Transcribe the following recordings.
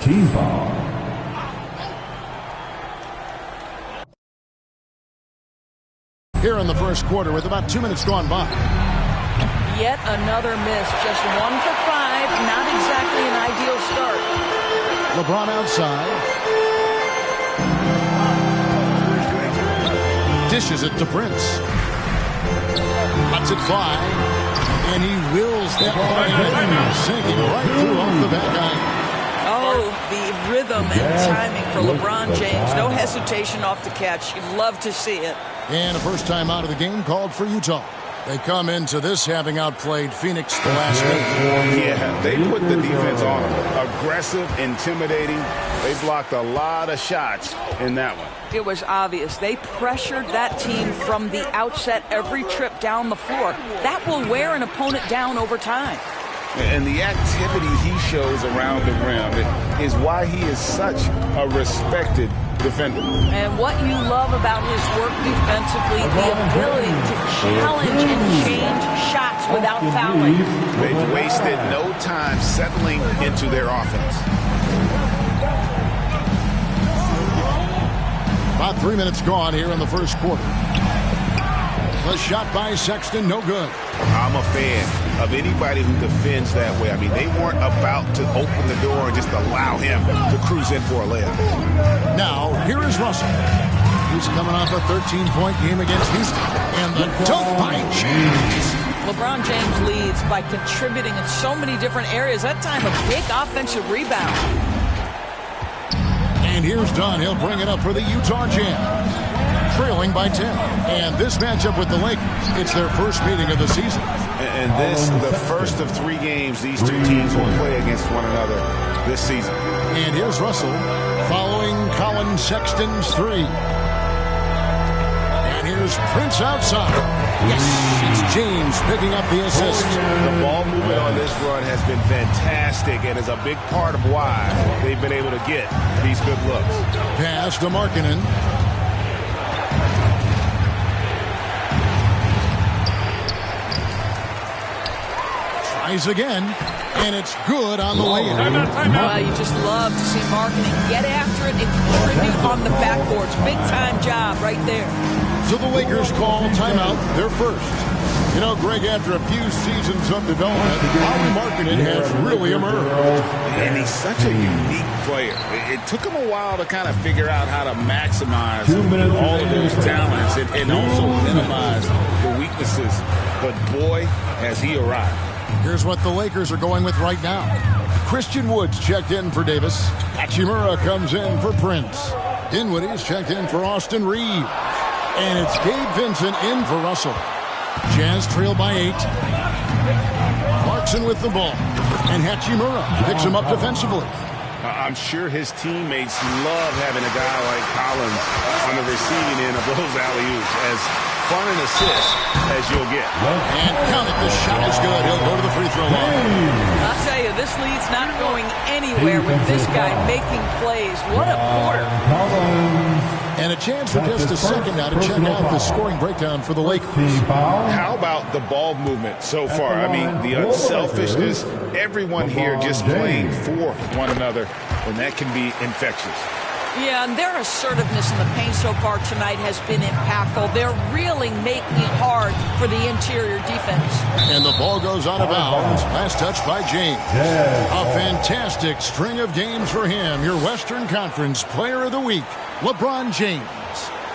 Team foul. Here in the first quarter with about 2 minutes gone by. Yet another miss. Just 1 for 5. Not exactly an ideal start. LeBron outside. Dishes it to Prince. Lets it fly. And he wills that ball in, sinking right through off the back iron. Oh, the rhythm and timing for LeBron James. No hesitation off the catch. You'd love to see it. And a first time out of the game called for Utah. They come into this having outplayed Phoenix the last game. Yeah, they put the defense on them. Aggressive, intimidating. They blocked a lot of shots in that one. It was obvious. They pressured that team from the outset every trip down the floor. That will wear an opponent down over time. And the activity he shows around the rim is why he is such a respected defender. And what you love about his work defensively, the ability to challenge and change shots without fouling. They've wasted no time settling into their offense. About 3 minutes gone here in the first quarter. The shot by Sexton, no good. I'm a fan of anybody who defends that way. I mean, they weren't about to open the door and just allow him to cruise in for a layup. Now, here is Russell. He's coming off a 13-point game against Houston. And the dunk by James. LeBron James leads by contributing in so many different areas. That time, a big offensive rebound. And here's Dunn. He'll bring it up for the Utah Jazz. Trailing by 10. And this matchup with the Lakers, it's their first meeting of the season. And this, the first of 3 games these two teams will play against one another this season. And here's Russell following Colin Sexton's 3. And here's Prince outside. Yes, it's James picking up the assist. The ball movement on this run has been fantastic and is a big part of why they've been able to get these good looks. Pass to Markkanen. Tries again, and it's good on the way in. Well, you just love to see Markkanen get after it and contribute on the backboards. Big time job right there. So the Lakers call timeout, their first. You know, Greg, after a few seasons of development, Lauri Markkanen has really emerged. And he's such a unique player. It took him a while to kind of figure out how to maximize all of those talents and also minimize the weaknesses. But boy, has he arrived. Here's what the Lakers are going with right now. Christian Wood's checked in for Davis. Hachimura comes in for Prince. Dinwiddie's checked in for Austin Reeves. And it's Gabe Vincent in for Russell. Jazz trail by 8. Clarkson with the ball. And Hachimura picks him up defensively. I'm sure his teammates love having a guy like Collins on the receiving end of those alley-oops. As fun an assist as you'll get. And count it, the shot is good. He'll go to the free throw line. I'll tell you, this lead's not going anywhere with this guy making plays. What a quarter. And a chance for just a second now to check out the scoring breakdown for the Lakers. How about the ball movement so far? I mean, the unselfishness, everyone here just playing for one another, and that can be infectious. Yeah, and their assertiveness in the paint so far tonight has been impactful. They're really making it hard for the interior defense. And the ball goes out of bounds. Last touch by James. A fantastic string of games for him. Your Western Conference Player of the Week, LeBron James.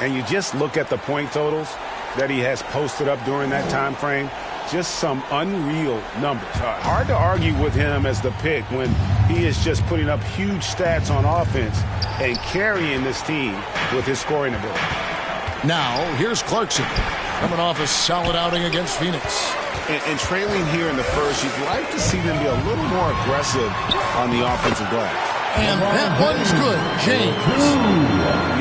And you just look at the point totals that he has posted up during that time frame. Just some unreal numbers. Hard to argue with him as the pick when he is just putting up huge stats on offense and carrying this team with his scoring ability. Now, here's Clarkson, coming off a solid outing against Phoenix. And trailing here in the first, you'd like to see them be a little more aggressive on the offensive glass. And that one's good, James.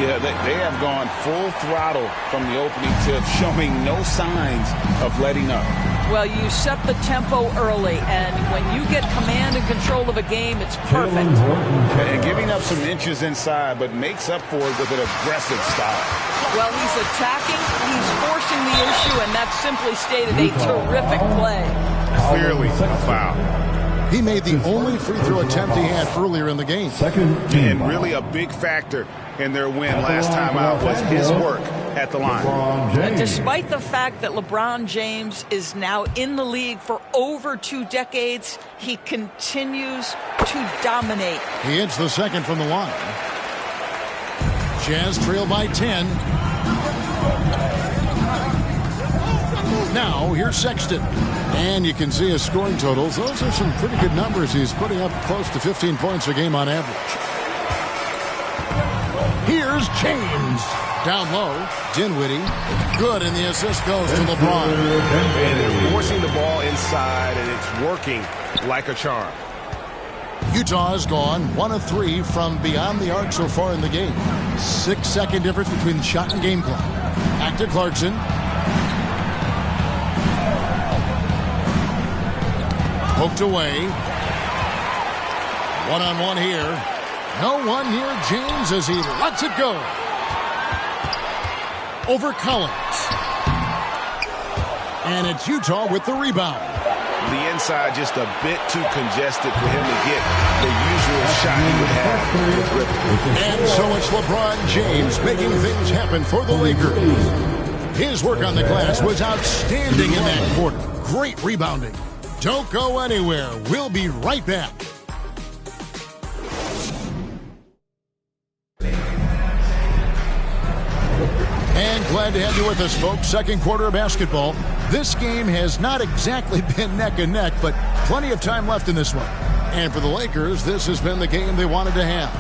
Yeah, they have gone full throttle from the opening tip, showing no signs of letting up. Well, you set the tempo early, and when you get command and control of a game, it's perfect. And giving up some inches inside, but makes up for it with an aggressive style. Well, he's attacking, he's forcing the issue, and that's simply stated a terrific play. Clearly a foul. He made the only free throw attempt he had earlier in the game. And really a big factor in their win last time out was his work at the line. And despite the fact that LeBron James is now in the league for over 2 decades, he continues to dominate. He hits the second from the line. Jazz trail by 10. Now, here's Sexton. And you can see his scoring totals. Those are some pretty good numbers. He's putting up close to 15 points a game on average. Here's James. Down low. Dinwiddie. Good, and the assist goes to LeBron. And they're forcing the ball inside, and it's working like a charm. Utah has gone 1 of 3 from beyond the arc so far in the game. 6-second difference between the shot and game clock. Back to Clarkson. Poked away. One-on-one here. No one near James as he lets it go. Over Collins. And it's Utah with the rebound. The inside just a bit too congested for him to get the usual shot he would have with Ripken. And so it's LeBron James making things happen for the Lakers. His work on the glass was outstanding in that quarter. Great rebounding. Don't go anywhere. We'll be right back. And glad to have you with us, folks. Second quarter of basketball. This game has not exactly been neck and neck, but plenty of time left in this one. And for the Lakers, this has been the game they wanted to have.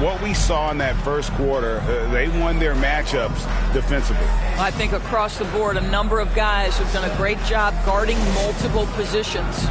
What we saw in that first quarter, they won their matchups defensively. I think across the board, a number of guys have done a great job guarding multiple positions.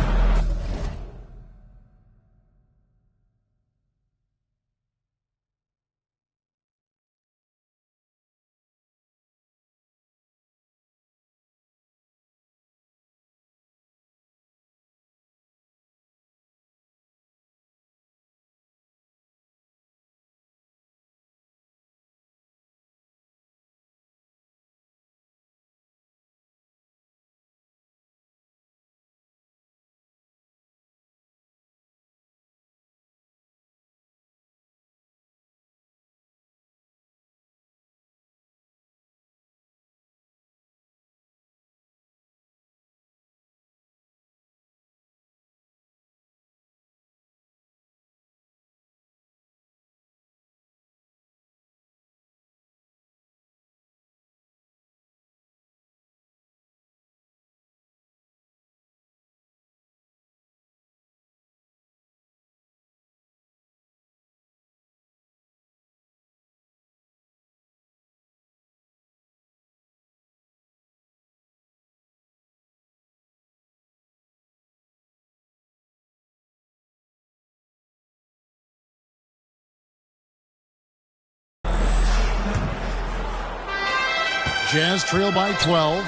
Jazz trail by 12.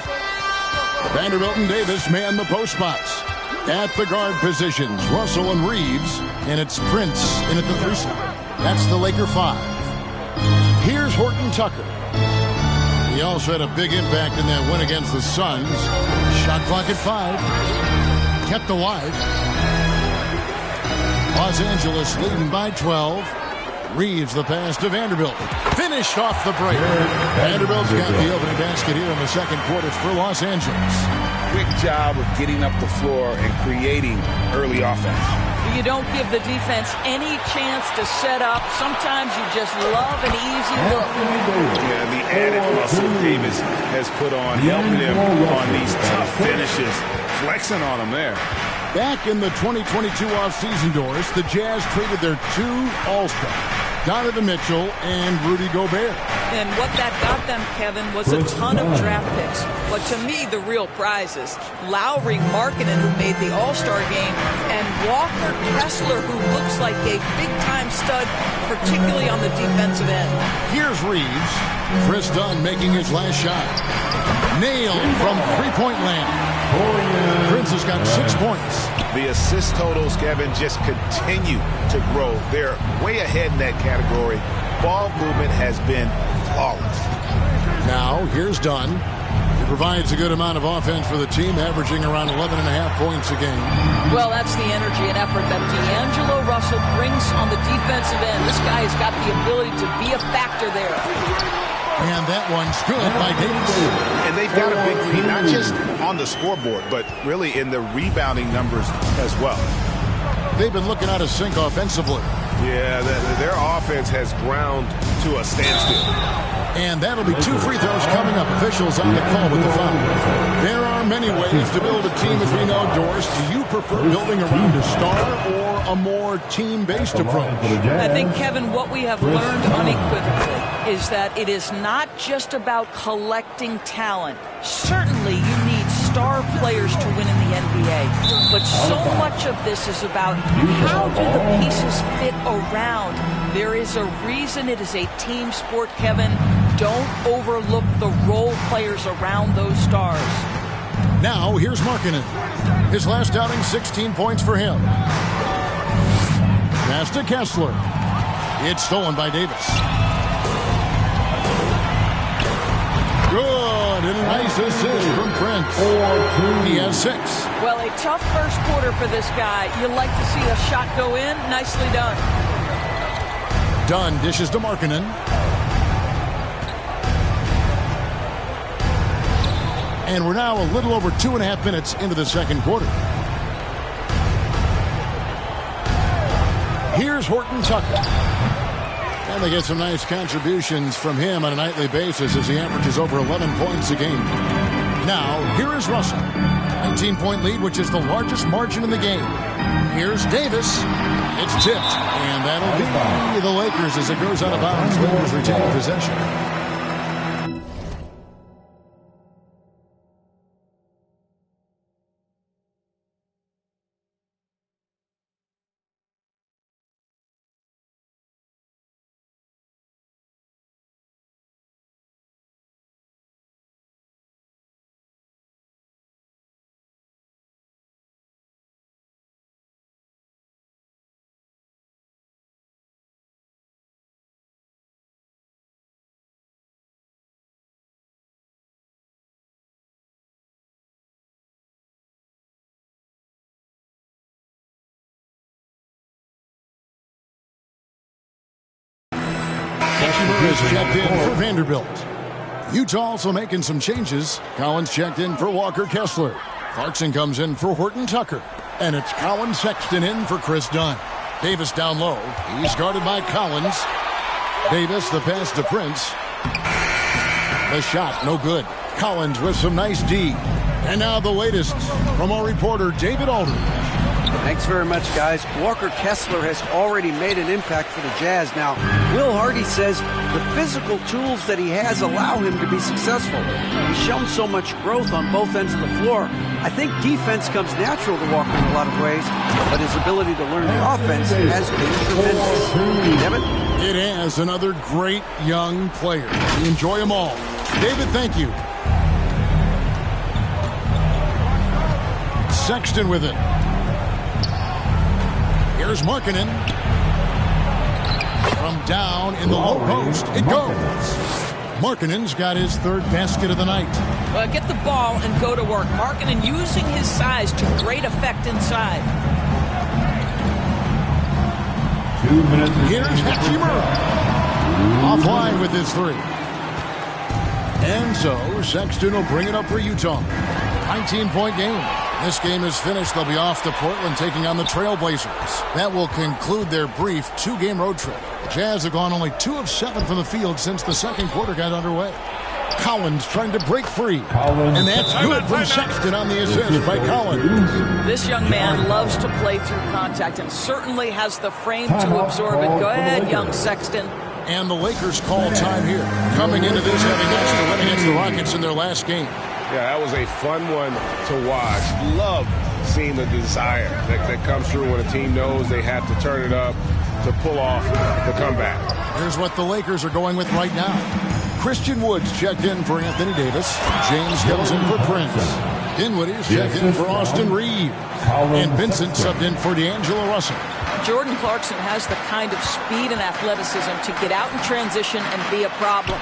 Vanderbilt and Davis man the post spots. At the guard positions, Russell and Reeves. And it's Prince in at the 3 slot. That's the Laker 5. Here's Horton Tucker. He also had a big impact in that win against the Suns. Shot clock at 5. Kept alive. Los Angeles leading by 12. Reeves the pass to Vanderbilt. Finished off the break. Vanderbilt's got the opening basket here in the second quarter for Los Angeles. Quick job of getting up the floor and creating early offense. You don't give the defense any chance to set up. Sometimes you just love an easy look. Yeah, the added muscle Davis has put on, helping him on these tough finishes, flexing on him there. Back in the 2022 offseason doors, the Jazz traded their 2 All-Stars, Donovan Mitchell and Rudy Gobert. And what that got them, Kevin, was a ton of draft picks. But to me, the real prize is Lowry Markkanen, who made the All-Star game, and Walker Kessler, who looks like a big-time stud, particularly on the defensive end. Here's Reeves. Chris Dunn making his last shot. Nailed from three-point land. Prince has got 6 points. The assist totals, Kevin, just continue to grow. They're way ahead in that category. Ball movement has been flawless. Now, here's Dunn. To provides a good amount of offense for the team, averaging around 11.5 points a game. Well, that's the energy and effort that D'Angelo Russell brings on the defensive end. This guy has got the ability to be a factor there. And that one's good by Davis. And they've got a big lead, not just on the scoreboard, but really in the rebounding numbers as well. They've been looking out of sync offensively. Yeah, their offense has ground to a standstill. And that'll be 2 free throws coming up. Officials on the call with the foul. There are many ways to build a team, as we know, Doris. Do you prefer building around a star or a more team-based approach? I think, Kevin, what we have learned unequivocally is that it is not just about collecting talent. Certainly, you need star players to win in the NBA. But so much of this is about how do the pieces fit around. There is a reason it is a team sport, Kevin. Don't overlook the role players around those stars. Now, here's Markkanen. His last outing, 16 points for him. Pass to Kessler. It's stolen by Davis. Good, and a nice assist from Prince. He has 6. Well, a tough first quarter for this guy. You like to see a shot go in. Nicely done. Dunn dishes to Markkanen. And we're now a little over 2.5 minutes into the second quarter. Here's Horton Tucker. And they get some nice contributions from him on a nightly basis as he averages over 11 points a game. Now, here is Russell. 19-point lead, which is the largest margin in the game. Here's Davis. It's tipped. And that'll be the Lakers as it goes out of bounds. Lakers retain possession. Is checked in for Vanderbilt. Utah also making some changes. Collins checked in for Walker Kessler. Clarkson comes in for Horton Tucker. And it's Collins Sexton in for Chris Dunn. Davis down low. He's guarded by Collins. Davis, the pass to Prince. The shot, no good. Collins with some nice D. And now the latest from our reporter, David Aldridge. Thanks very much, guys. Walker Kessler has already made an impact for the Jazz. Now, Will Hardy says the physical tools that he has allow him to be successful. He's shown so much growth on both ends of the floor. I think defense comes natural to Walker in a lot of ways, but his ability to learn the offense has been tremendous. Devin? It has another great young player. We enjoy them all. David, thank you. Sexton with it. Here's Markkanen. From down in the low post, it goes. Markkanen's got his 3rd basket of the night. Get the ball and go to work. Markkanen using his size to great effect inside. 2 minutes. Here's Hachimura. Offline with his 3. And so Sexton will bring it up for Utah. 19-point game. This game is finished. They'll be off to Portland taking on the Trailblazers. That will conclude their brief 2-game road trip. The Jazz have gone only 2 of 7 from the field since the second quarter got underway. Collins trying to break free. And that's good from Sexton on the assist by Collins. This young man loves to play through contact and certainly has the frame to absorb it. Go ahead, young Sexton. And the Lakers call time here. Coming into this, having matched the win against the Rockets in their last game. Yeah, that was a fun one to watch. Love seeing the desire that comes through when a team knows they have to turn it up to pull off the comeback. Here's what the Lakers are going with right now. Christian Woods checked in for Anthony Davis. James comes in for Prince. Dinwiddie's checked in for Austin Reeves. And Vincent subbed in for D'Angelo Russell. Jordan Clarkson has the kind of speed and athleticism to get out in transition and be a problem.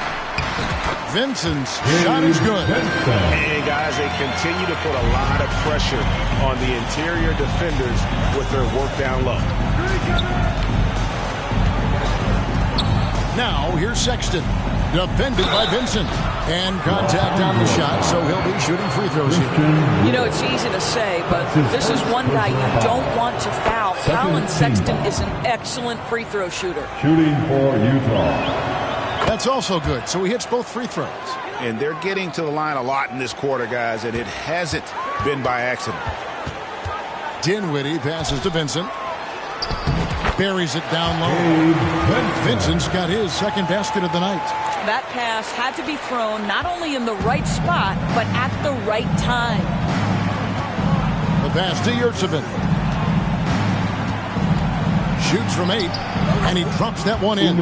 Vincent's shot is good. And guys, they continue to put a lot of pressure on the interior defenders with their work down low. Now here's Sexton, defended by Vincent, and contact on the shot, so he'll be shooting free throws here. You know, it's easy to say, but this is one guy you don't want to foul. Colin Sexton is an excellent free throw shooter. Shooting for Utah. That's also good, so he hits both free throws. And they're getting to the line a lot in this quarter, guys, and it hasn't been by accident. Dinwiddie passes to Vincent. Buries it down low. Vincent's got his second basket of the night. That pass had to be thrown not only in the right spot, but at the right time. The pass to Yurtsevin. Shoots from 8, and he drops that one in.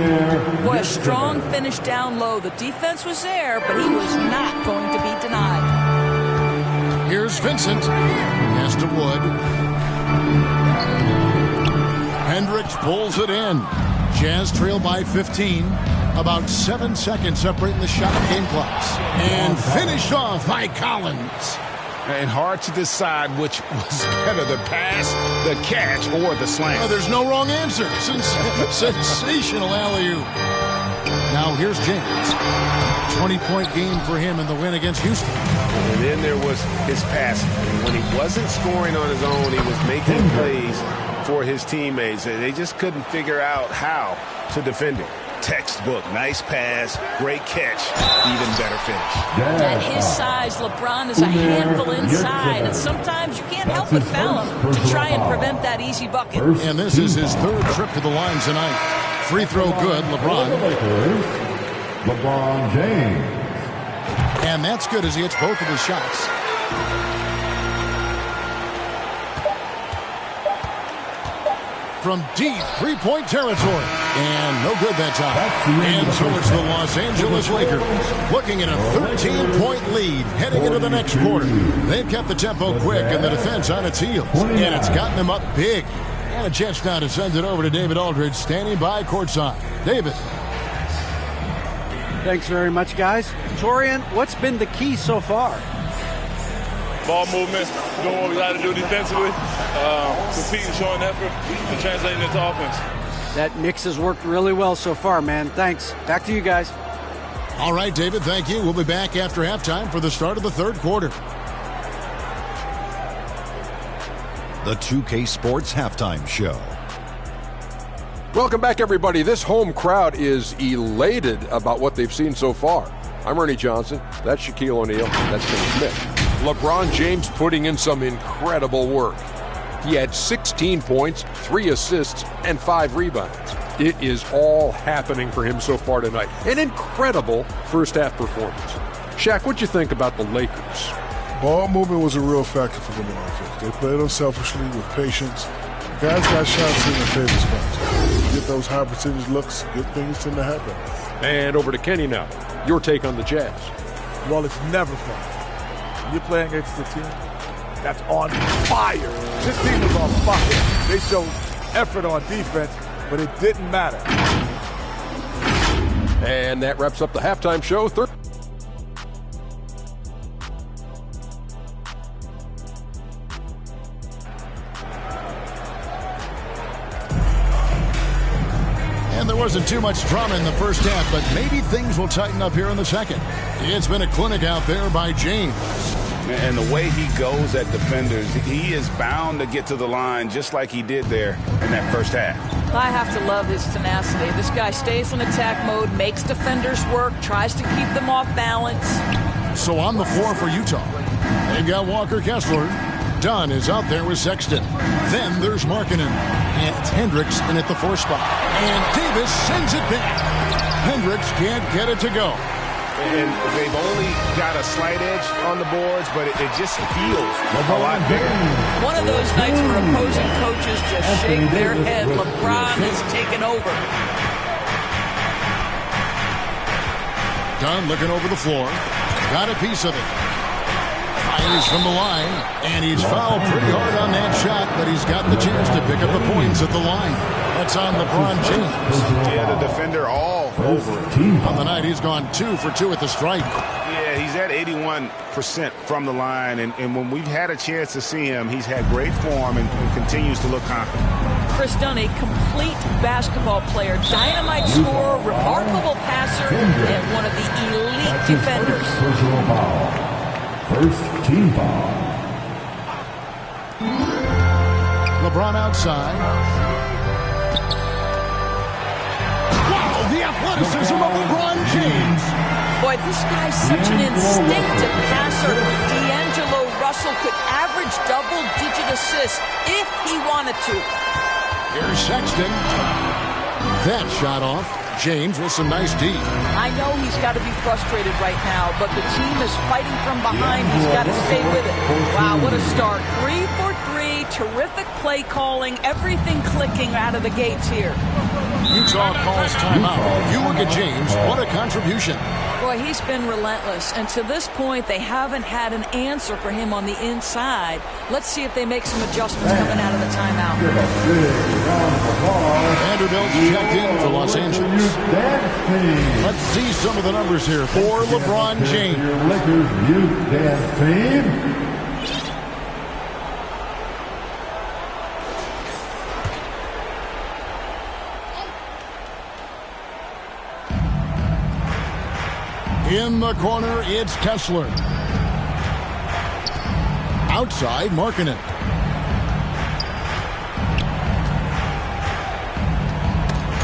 Boy, a strong finish down low. The defense was there, but he was not going to be denied. Here's Vincent. Pass to Wood. Hendricks pulls it in. Jazz trail by 15. About 7 seconds separating the shot and game clocks. And finished off by Collins. And hard to decide which was better, the pass, the catch, or the slam. Oh, there's no wrong answer. Sensational alley-oop. Now here's James. 20-point game for him in the win against Houston. And then there was his passing. When he wasn't scoring on his own, he was making plays for his teammates. They just couldn't figure out how to defend him. Textbook, nice pass, great catch, even better finish. At his size, LeBron is a handful inside, and sometimes you can't help but foul him to try and prevent that easy bucket. And this is his third trip to the line tonight. Free throw good, LeBron. LeBron James. And that's good as he hits both of his shots. From deep three-point territory. And no good that time. And so it's the Los Angeles Lakers looking at a 13-point lead heading into the next quarter. They've kept the tempo quick and the defense on its heels. And it's gotten them up big. And a chance now to send it over to David Aldridge standing by courtside. David. Thanks very much, guys. Torian, what's been the key so far? Ball movement, doing what we got to do defensively, competing, showing effort, and translating into offense. That mix has worked really well so far, man. Thanks. Back to you guys. All right, David, thank you. We'll be back after halftime for the start of the third quarter. The 2K Sports Halftime Show. Welcome back, everybody. This home crowd is elated about what they've seen so far. I'm Ernie Johnson. That's Shaquille O'Neal. That's Tim Smith. LeBron James putting in some incredible work. He had 16 points, 3 assists, and 5 rebounds. It is all happening for him so far tonight. An incredible first-half performance. Shaq, what'd you think about the Lakers? Ball movement was a real factor for them on offense. They played unselfishly with patience. Guys got shots in their favorite spots. Get those high percentage looks, good things tend to happen. And over to Kenny now. Your take on the Jazz. Well, it's never fun. You're playing against a team that's on fire. This team was on fire. They showed effort on defense, but it didn't matter. And that wraps up the halftime show. And there wasn't too much drama in the first half, but maybe things will tighten up here in the second. It's been a clinic out there by James. And the way he goes at defenders, he is bound to get to the line just like he did there in that first half. I have to love his tenacity. This guy stays in attack mode, makes defenders work, tries to keep them off balance. So on the floor for Utah, they've got Walker Kessler. Dunn is out there with Sexton. Then there's Markkanen. And it's Hendricks in at the 4 spot. And Davis sends it back. Hendricks can't get it to go. And they've only got a slight edge on the boards, but it just feels a lot bigger. One of those nights where opposing coaches just shake their head. LeBron has taken over. Dunn looking over the floor. Got a piece of it. Fires from the line. And he's fouled pretty hard on that shot, but he's got the chance to pick up the points at the line. That's on LeBron James. Yeah, the defender all over it. On the night, he's gone 2 for 2 at the stripe. Yeah, he's at 81% from the line, and when we've had a chance to see him, he's had great form and continues to look confident. Chris Dunn, a complete basketball player, dynamite scorer, remarkable passer, and one of the elite defenders. First team foul. LeBron outside. Wow, the athleticism of LeBron James. Boy, this guy's such an instinctive passer. D'Angelo Russell could average double-digit assists if he wanted to. Here's Sexton. That shot off. James with some nice D. I know he's got to be frustrated right now, but the team is fighting from behind. He's got to stay with it. Wow, what a start. 3 for 3. Terrific play calling. Everything clicking out of the gates here. Utah calls timeout. If you look at James, what a contribution. Boy, he's been relentless, and to this point, they haven't had an answer for him on the inside. Let's see if they make some adjustments coming out of the timeout. Vanderbilt checked in for Los Angeles. Let's see some of the numbers here for LeBron James. Your Lakers youth dance team. In the corner, it's Kessler. Outside, Markkanen.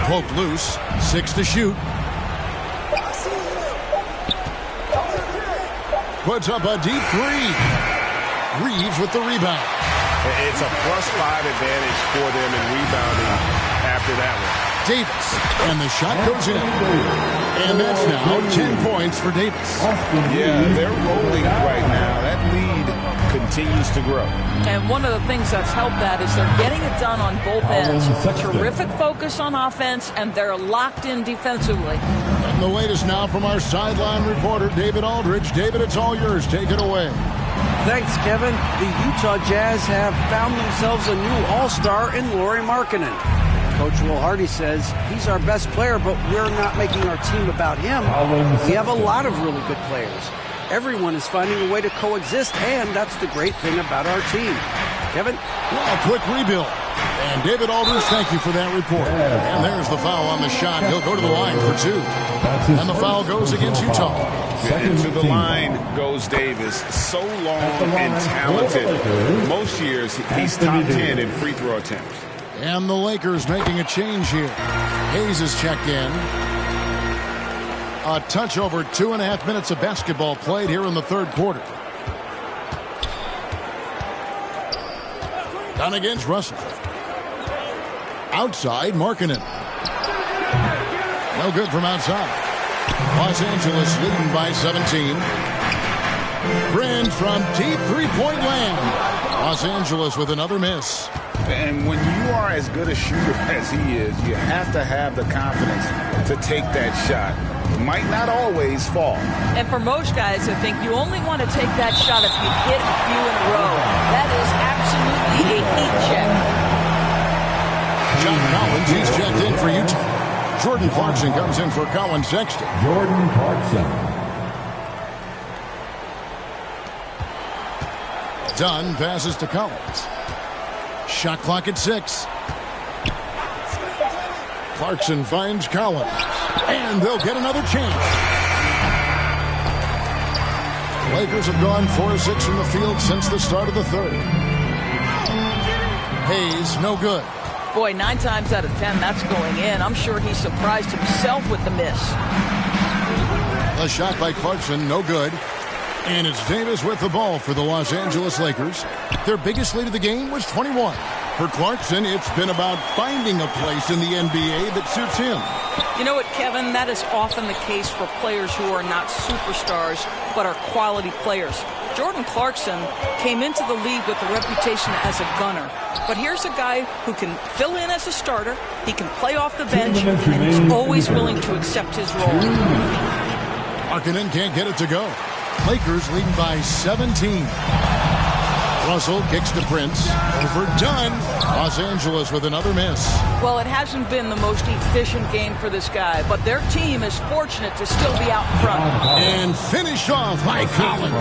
Poke loose, 6 to shoot. Puts up a deep 3. Reeves with the rebound. It's a +5 advantage for them in rebounding after that one. Davis, and the shot goes in. And that's now 10 points for Davis. Yeah, they're rolling right now. That lead continues to grow. And one of the things that's helped that is they're getting it done on both ends. Terrific focus on offense, and they're locked in defensively. And the latest now from our sideline reporter, David Aldridge. David, it's all yours. Take it away. Thanks, Kevin. The Utah Jazz have found themselves a new all-star in Lauri Markkanen. Coach Will Hardy says he's our best player, but we're not making our team about him. We have a lot of really good players. Everyone is finding a way to coexist, and that's the great thing about our team. Kevin? Well, a quick rebuild. And David Aldridge, thank you for that report. And there's the foul on the shot. He'll go to the line for 2. And the foul goes against Utah. Into the line goes Davis. So long and talented. Most years, he's top 10 in free throw attempts. And the Lakers making a change here. Hayes is checked in. A touch over 2.5 minutes of basketball played here in the third quarter. Done against Russell. Outside, Markkanen. No good from outside. Los Angeles leading by 17. Brand from deep three-point land. Los Angeles with another miss. And when you are as good a shooter as he is, you have to have the confidence to take that shot. It might not always fall. And for most guys, I think you only want to take that shot if you hit a few in a row. That is absolutely a heat check. John Collins, he's checked in for Utah. Jordan Clarkson comes in for Colin Sexton. Jordan Clarkson. Dunn passes to Collins. Shot clock at 6. Clarkson finds Collins. And they'll get another chance. Lakers have gone 4-6 from the field since the start of the third. Hayes, no good. Boy, 9 times out of 10, that's going in. I'm sure he surprised himself with the miss. A shot by Clarkson, no good. And it's Davis with the ball for the Los Angeles Lakers. Their biggest lead of the game was 21. For Clarkson, it's been about finding a place in the NBA that suits him. You know what, Kevin? That is often the case for players who are not superstars, but are quality players. Jordan Clarkson came into the league with a reputation as a gunner. But here's a guy who can fill in as a starter, he can play off the bench, and he's always willing to accept his role. Markkanen can't get it to go. Lakers leading by 17. Russell kicks to Prince. Overdone. Los Angeles with another miss. Well, it hasn't been the most efficient game for this guy, but their team is fortunate to still be out in front. And finished off by Collins.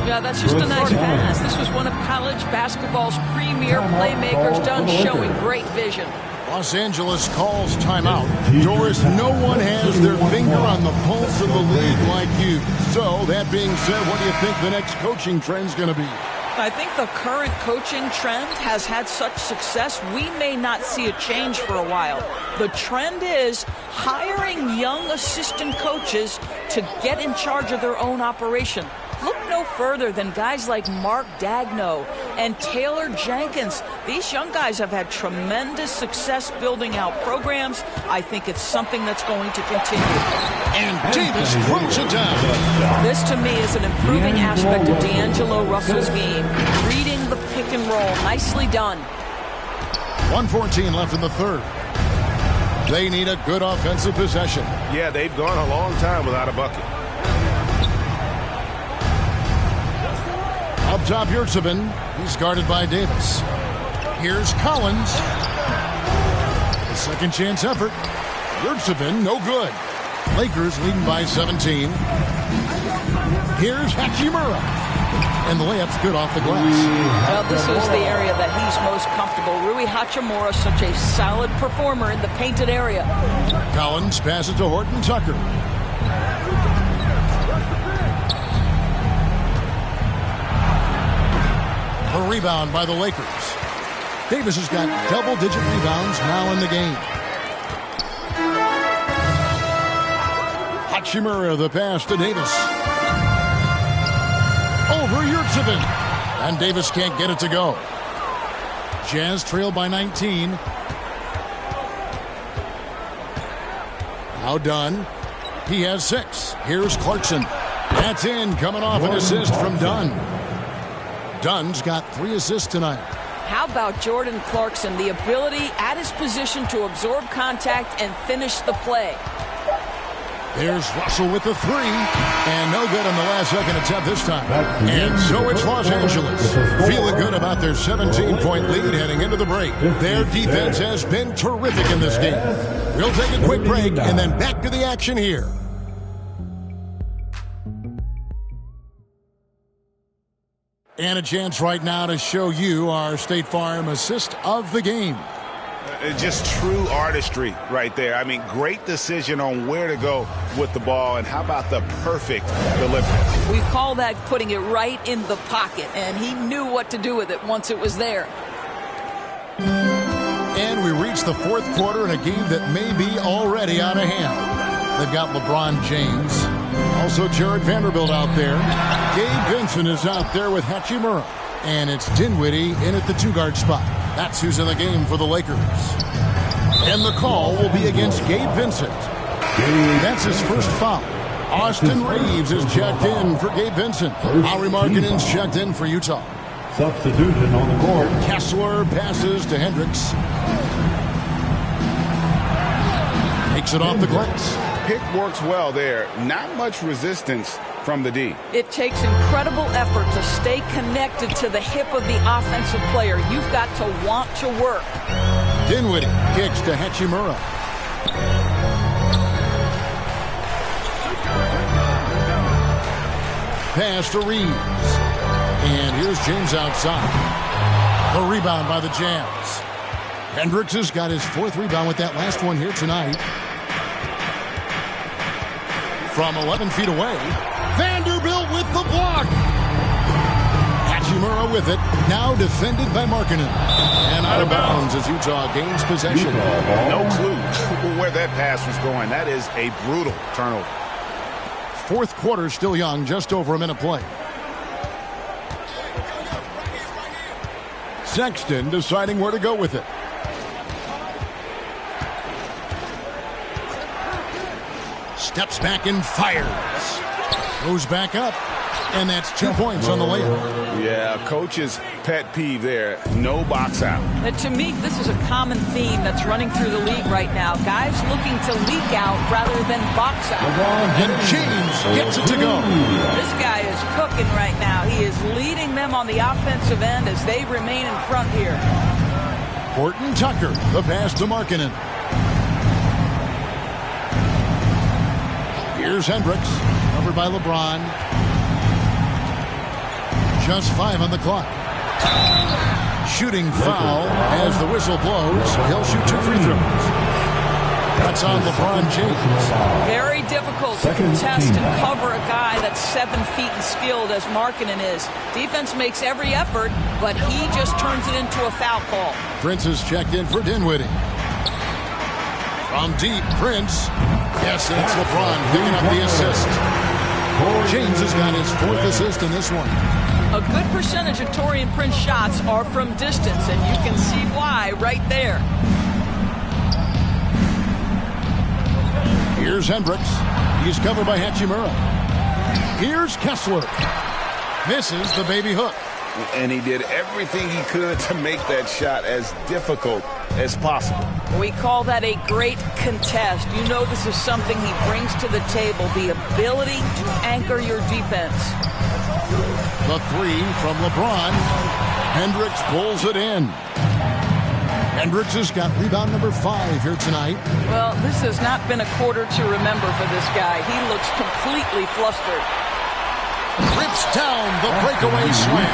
Yeah, that's just a nice pass. This was one of college basketball's premier playmakers done showing great vision. Los Angeles calls timeout. Doris, no one has their finger on the pulse of the league like you. So, that being said, what do you think the next coaching trend's going to be? I think the current coaching trend has had such success, we may not see a change for a while. The trend is hiring young assistant coaches to get in charge of their own operation. Look no further than guys like Mark Dagno and Taylor Jenkins. These young guys have had tremendous success building out programs. I think it's something that's going to continue. And Davis throws it down. This, to me, is an improving aspect of D'Angelo Russell's game. Reading the pick and roll. Nicely done. 1:14 left in the third. They need a good offensive possession. Yeah, they've gone a long time without a bucket. Up top, Yurtsevin. He's guarded by Davis. Here's Collins. A second chance effort. Yurtsevin, no good. Lakers leading by 17. Here's Hachimura. And the layup's good off the glass. Well, this is the area that he's most comfortable. Rui Hachimura, such a solid performer in the painted area. Collins passes to Horton Tucker. A rebound by the Lakers. Davis has got double-digit rebounds now in the game. Hachimura, the pass to Davis. Over Yurtsevin. And Davis can't get it to go. Jazz trail by 19. Now Dunn. He has 6. Here's Clarkson. That's in, coming off an assist from Dunn. Dunn's got 3 assists tonight. How about Jordan Clarkson? The ability at his position to absorb contact and finish the play. There's Russell with the 3. And no good on the last second attempt this time. And so it's Los Angeles. Feeling good about their 17-point lead heading into the break. Their defense has been terrific in this game. We'll take a quick break and then back to the action here. And a chance right now to show you our State Farm assist of the game. Just true artistry right there. I mean, great decision on where to go with the ball, and how about the perfect delivery? We call that putting it right in the pocket, and he knew what to do with it once it was there. And we reach the fourth quarter in a game that may be already out of hand. They've got LeBron James, also Jared Vanderbilt out there. Gabe Vincent is out there with Hachimura. And it's Dinwiddie in at the 2-guard spot. That's who's in the game for the Lakers. And the call will be against Gabe Vincent. That's his first foul. Austin Reeves is checked in for Gabe Vincent. Lauri Markkanen's checked in for Utah. Substitution on the court. Kessler passes to Hendricks. Takes it off the glass. Pick works well there. Not much resistance from the D. It takes incredible effort to stay connected to the hip of the offensive player. You've got to want to work. Dinwiddie kicks to Hachimura. Pass to Reeves. And here's James outside. The rebound by the Jazz. Hendricks has got his 4th rebound with that last one here tonight. From 11 feet away, Vanderbilt with the block. Hachimura with it, now defended by Markkanen. And out of bounds as Utah gains possession. No clue where that pass was going. That is a brutal turnover. Fourth quarter still young, just over a minute play. Sexton deciding where to go with it. Steps back and fires. Goes back up. And that's 2 points on the layup. Yeah, coach's pet peeve there. No box out. And to me, this is a common theme that's running through the league right now. Guys looking to leak out rather than box out. And James gets it to go. This guy is cooking right now. He is leading them on the offensive end as they remain in front here. Horton Tucker, the pass to Markkanen. Here's Hendricks, covered by LeBron. Just 5 on the clock. Shooting foul as the whistle blows. He'll shoot 2 free throws. That's on LeBron James. Very difficult to contest and cover a guy that's 7 feet and skilled as Markkanen is. Defense makes every effort, but he just turns it into a foul call. Prince is checked in for Dinwiddie. From deep, Prince. Yes, that's LeBron picking up the assist. James has got his 4th assist in this one. A good percentage of Taurean Prince shots are from distance, and you can see why right there. Here's Hendricks. He's covered by Hachimura. Here's Kessler. Misses the baby hook. And he did everything he could to make that shot as difficult as possible. We call that a great contest. You know this is something he brings to the table, the ability to anchor your defense. The 3 from LeBron. Hendricks pulls it in. Hendricks has got rebound number 5 here tonight. Well, this has not been a quarter to remember for this guy. He looks completely flustered. Rips down the breakaway slam.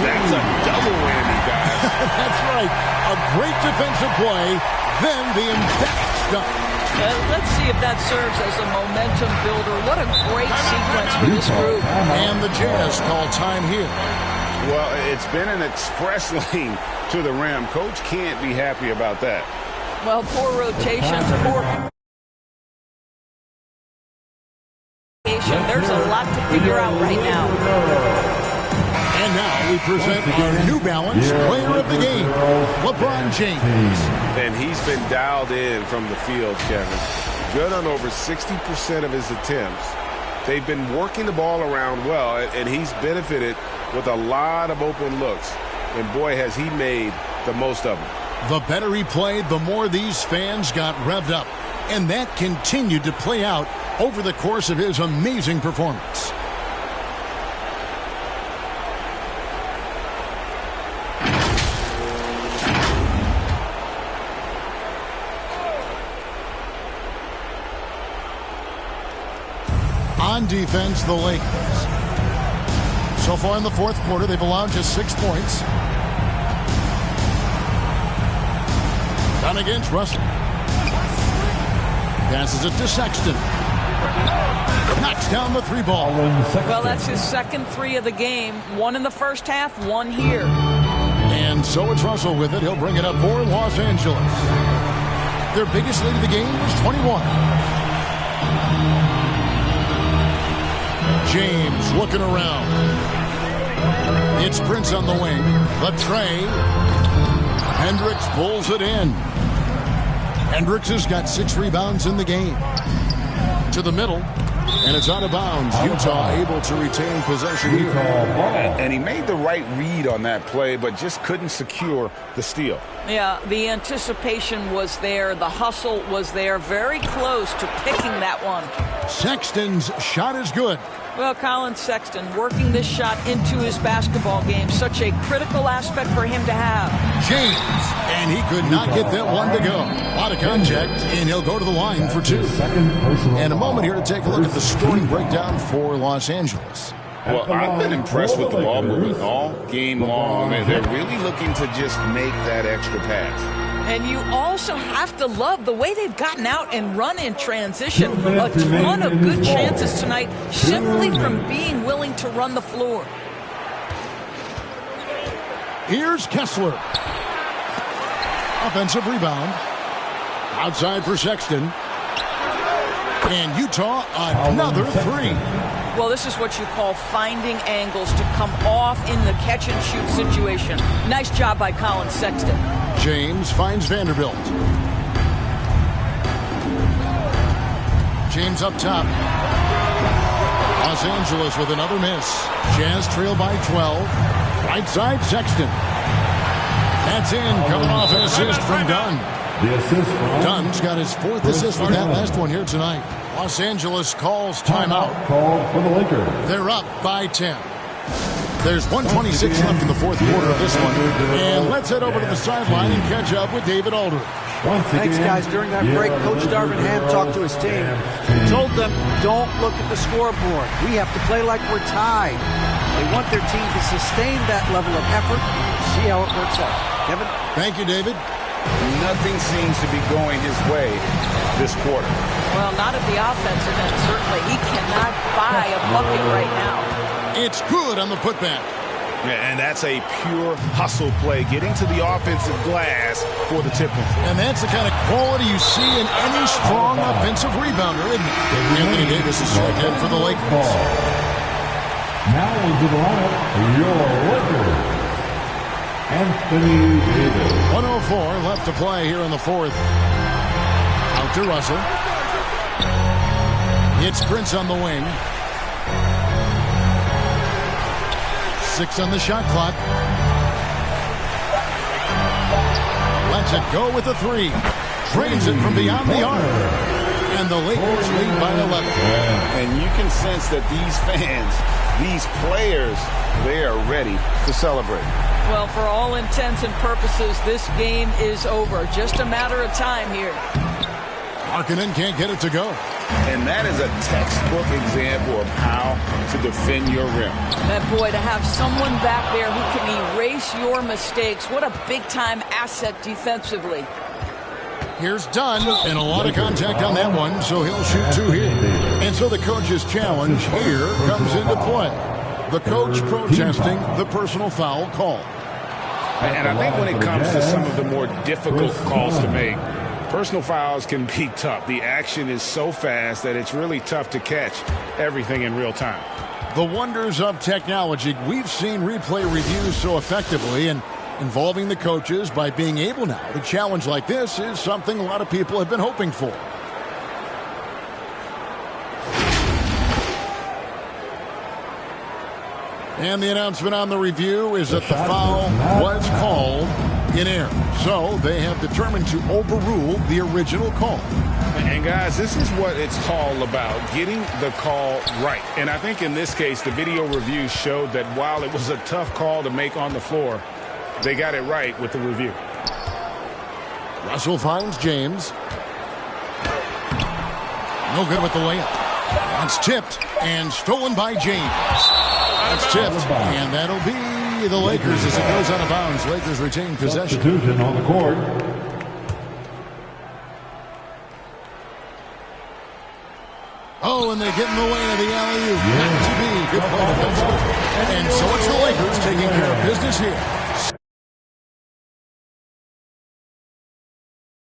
That's a double whammy, guys. That's right. A great defensive play, then the emphatic dunk. Let's see if that serves as a momentum builder. What a great sequence for this group. And the Jazz call time here. Well, it's been an express lane to the rim. Coach can't be happy about that. Well, poor rotations, poor... There's a lot to figure out right now. And now we present our New Balance player of the game, LeBron James. And he's been dialed in from the field, Kevin. Good on over 60% of his attempts. They've been working the ball around well, and he's benefited with a lot of open looks. And boy, has he made the most of them. The better he played, the more these fans got revved up. And that continued to play out over the course of his amazing performance. On defense, the Lakers. So far in the 4th quarter, they've allowed just 6 points. Down against Russell. Passes it to Sexton. Knocks down the 3 ball. Well, that's his 2nd 3 of the game. 1 in the first half, 1 here. And so it's Russell with it. He'll bring it up for Los Angeles. Their biggest lead of the game was 21. James looking around. It's Prince on the wing. The tray. Hendricks pulls it in. Hendricks has got 6 rebounds in the game. To the middle, and it's out of bounds. Utah able to retain possession here. And he made the right read on that play, but just couldn't secure the steal. Yeah, the anticipation was there. The hustle was there. Very close to picking that one. Sexton's shot is good. Well, Colin Sexton working this shot into his basketball game. Such a critical aspect for him to have. James, and he could not get that one to go. A lot of contact, and he'll go to the line for 2. And a moment here to take a look at the scoring breakdown for Los Angeles. Well, I've been impressed with the ball movement all game long. They're really looking to just make that extra pass. And you also have to love the way they've gotten out and run in transition. A ton of good chances tonight simply from being willing to run the floor. Here's Kessler. Offensive rebound. Outside for Sexton. And Utah another 3. Well, this is what you call finding angles to come off in the catch-and-shoot situation. Nice job by Colin Sexton. James finds Vanderbilt. James up top. Los Angeles with another miss. Jazz trail by 12. Right side, Sexton. That's in, coming off an assist from Dunn. The assist from Dunn's got his 4th assist with that last one here tonight. Los Angeles calls timeout. Called for the Lakers. They're up by 10. There's 1:26 left in the 4th quarter of this one. And let's head over to the sideline and catch up with David Aldridge. Thanks, guys. During that break, Coach Darvin Ham talked to his team. He told them, don't look at the scoreboard. We have to play like we're tied. They want their team to sustain that level of effort. See how it works out. Kevin? Thank you, David. Nothing seems to be going his way this quarter. Well, not at the offensive end, certainly. He cannot buy a bucket right now. It's good on the putback. Yeah, and that's a pure hustle play, getting to the offensive glass for the tip-in. And that's the kind of quality you see in any strong offensive rebounder, isn't it? Anthony Davis is checked in for the Lakers. Now into the lineup, your Lakers. Anthony Davis. 1:04 left to play here in the 4th. Out to Russell. It's Prince on the wing. 6 on the shot clock. Lets it go with a 3. Drains it from beyond the arc. And the Lakers lead by 11. And you can sense that these fans, these players, they are ready to celebrate. Well, for all intents and purposes, this game is over. Just a matter of time here. Markkanen can't get it to go. And that is a textbook example of how to defend your rim. And boy, to have someone back there who can erase your mistakes, what a big-time asset defensively. Here's Dunn, and a lot of contact on that one, so he'll shoot 2 here. And so the coach's challenge here comes into play. The coach protesting the personal foul call. And I think when it comes to some of the more difficult calls to make, personal fouls can be tough. The action is so fast that it's really tough to catch everything in real time. The wonders of technology. We've seen replay reviews so effectively, and involving the coaches by being able now to challenge like this is something a lot of people have been hoping for. And the announcement on the review is that the foul was called in error. So they have determined to overrule the original call. And guys, this is what it's all about, getting the call right. And I think in this case, the video review showed that while it was a tough call to make on the floor, they got it right with the review. Russell finds James. No good with the layup. That's tipped and stolen by James. That's tipped, and that'll be the Lakers as it goes out of bounds. Lakers retain possession. Substitution on the court. Oh, and they get in the way of the alley-oop. Not to be. Good play defensively. And so it's the Lakers taking care of business here.